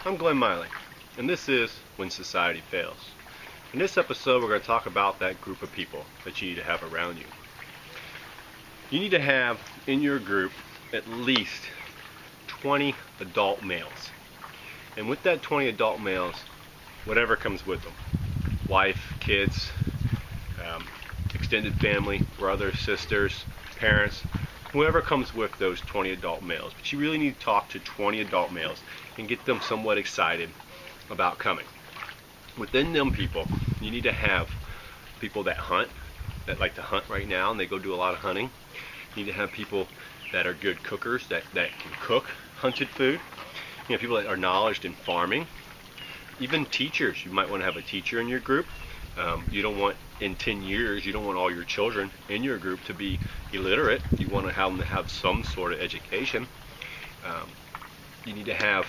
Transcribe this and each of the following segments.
I'm Glenn Miley, and this is When Society Fails. In this episode, we're going to talk about that group of people that you need to have around you. You need to have in your group at least 20 adult males. And with that 20 adult males, whatever comes with them. Wife, kids, extended family, brothers, sisters, parents, whoever comes with those 20 adult males. But you really need to talk to 20 adult males and get them somewhat excited about coming. Within them people, you need to have people that hunt, that like to hunt right now, and they go do a lot of hunting. You need to have people that are good cookers, that can cook hunted food. You know, people that are knowledgeable in farming. Even teachers. You might want to have a teacher in your group. You don't want, in 10 years, you don't want all your children in your group to be illiterate. You want to have them to have some sort of education. You need to have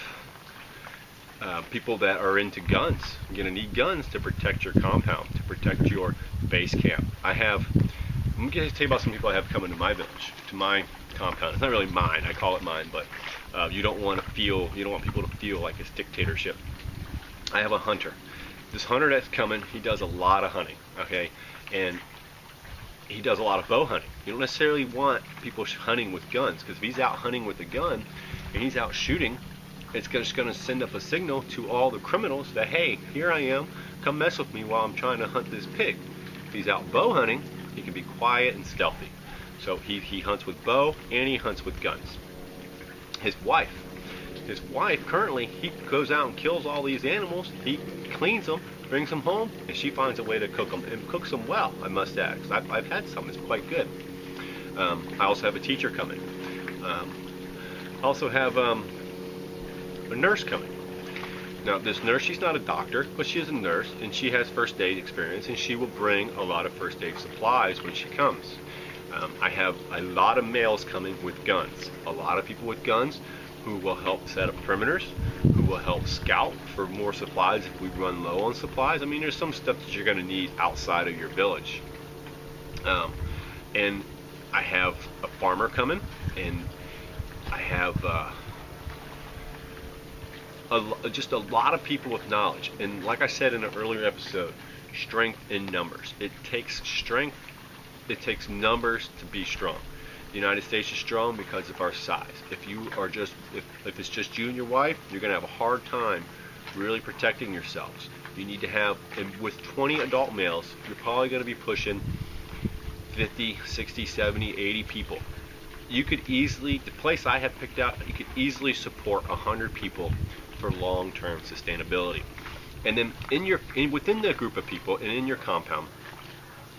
people that are into guns. You're going to need guns to protect your compound, to protect your base camp. I'm going to tell you about some people I have coming to my village, to my compound. It's not really mine, I call it mine, but you don't want people to feel like it's dictatorship. I have a hunter. This hunter that's coming, he does a lot of hunting, okay? And he does a lot of bow hunting. You don't necessarily want people hunting with guns, because if he's out hunting with a gun and he's out shooting, it's just going to send up a signal to all the criminals that, hey, here I am, come mess with me while I'm trying to hunt this pig. If he's out bow hunting, he can be quiet and stealthy. So he hunts with bow and he hunts with guns. His wife currently, he goes out and kills all these animals, he cleans them, brings them home, and she finds a way to cook them, and cooks them well, I must add, because I've had some, it's quite good. I also have a teacher coming. I also have a nurse coming. Now this nurse, she's not a doctor, but she is a nurse, and she has first aid experience, and she will bring a lot of first aid supplies when she comes. I have a lot of males coming with guns, a lot of people with guns who will help set up perimeters, who will help scout for more supplies if we run low on supplies. I mean, there's some stuff that you're going to need outside of your village. And I have a farmer coming, and I have just a lot of people with knowledge. And like I said in an earlier episode, strength in numbers. It takes strength, it takes numbers to be strong. The United States is strong because of our size. If it's just you and your wife, you're going to have a hard time really protecting yourselves. You need to have, and with 20 adult males, you're probably going to be pushing 50, 60, 70, 80 people. You could easily, the place I have picked out, you could easily support 100 people for long-term sustainability. And then within the group of people and in your compound,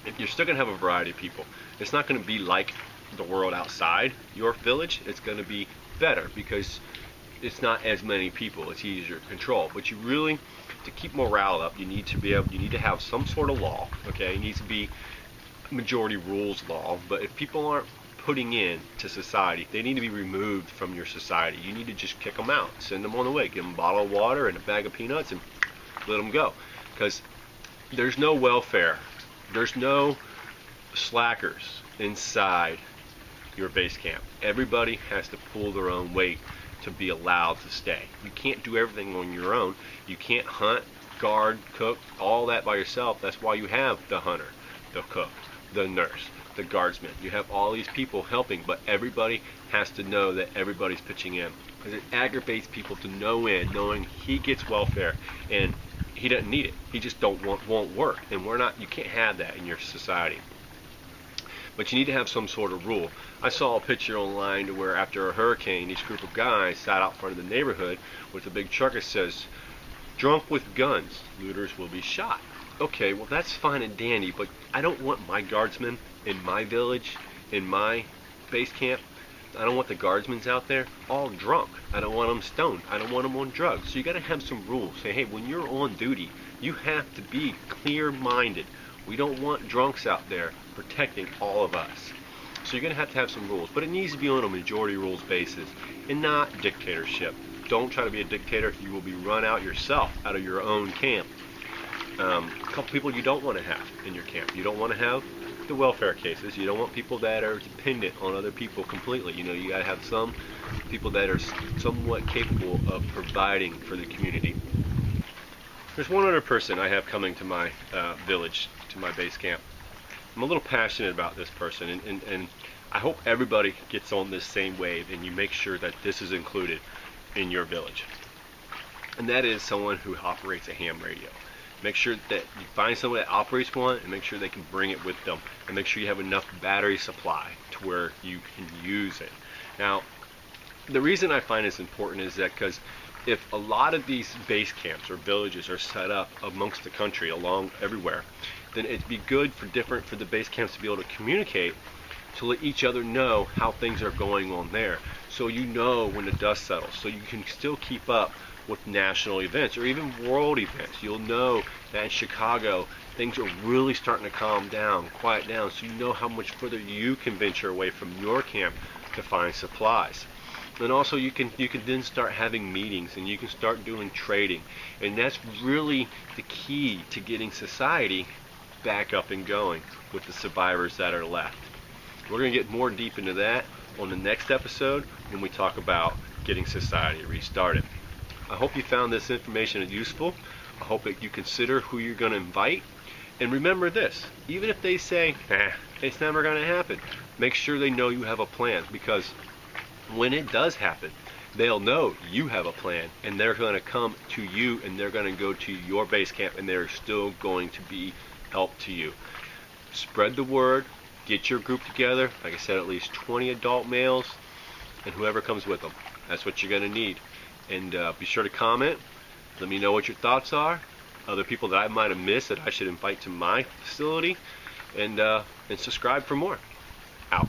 if you're still going to have a variety of people, it's not going to be like the world outside your village. It's going to be better because it's not as many people. It's easier to control. But you really, to keep morale up, you need to have some sort of law. Okay, it needs to be majority rules law. But if people aren't putting in to society, they need to be removed from your society. You need to just kick them out, send them on the way, give them a bottle of water and a bag of peanuts, and let them go. Because there's no welfare. There's no slackers inside your base camp. Everybody has to pull their own weight to be allowed to stay. You can't do everything on your own. You can't hunt, guard, cook, all that by yourself. That's why you have the hunter, the cook, the nurse, the guardsman. You have all these people helping, but everybody has to know that everybody's pitching in. Because it aggravates people to knowing he gets welfare and he doesn't need it. He just won't work. And you can't have that in your society. But you need to have some sort of rule. I saw a picture online to where after a hurricane, this group of guys sat out front of the neighborhood with a big truck that says, "Drunk with guns, looters will be shot." Okay, well that's fine and dandy, but I don't want my guardsmen in my village, in my base camp. I don't want the guardsmen out there all drunk. I don't want them stoned. I don't want them on drugs. So you got to have some rules. Say, hey, when you're on duty, you have to be clear-minded. We don't want drunks out there protecting all of us. So you're going to have some rules, but it needs to be on a majority rules basis and not dictatorship. Don't try to be a dictator. You will be run out yourself, out of your own camp. A couple people you don't want to have in your camp. You don't want to have the welfare cases. You don't want people that are dependent on other people completely. You got to have some people that are somewhat capable of providing for the community. There's one other person I have coming to my village, to my base camp. I'm a little passionate about this person, and I hope everybody gets on this same wave and you make sure that this is included in your village. And that is someone who operates a ham radio. Make sure that you find someone that operates one and make sure they can bring it with them, and make sure you have enough battery supply to where you can use it. Now, the reason I find this important is that because if a lot of these base camps or villages are set up amongst the country, along everywhere, then it'd be good for the base camps to be able to communicate to let each other know how things are going on there, so you know when the dust settles, so you can still keep up with national events or even world events. You'll know that in Chicago things are really starting to calm down, quiet down, so you know how much further you can venture away from your camp to find supplies. And also you can then start having meetings, and you can start doing trading, and that's really the key to getting society back up and going with the survivors that are left. We're going to get more deep into that on the next episode when we talk about getting society restarted. I hope you found this information useful. I hope that you consider who you're going to invite. And remember this, even if they say, it's never going to happen, make sure they know you have a plan, because when it does happen, they'll know you have a plan, and they're going to come to you, and they're going to go to your base camp, and they're still going to be help to you. Spread the word, get your group together, like I said, at least 20 adult males, and whoever comes with them. That's what you're going to need. And be sure to comment, let me know what your thoughts are, other people that I might have missed that I should invite to my facility, and subscribe for more. Out.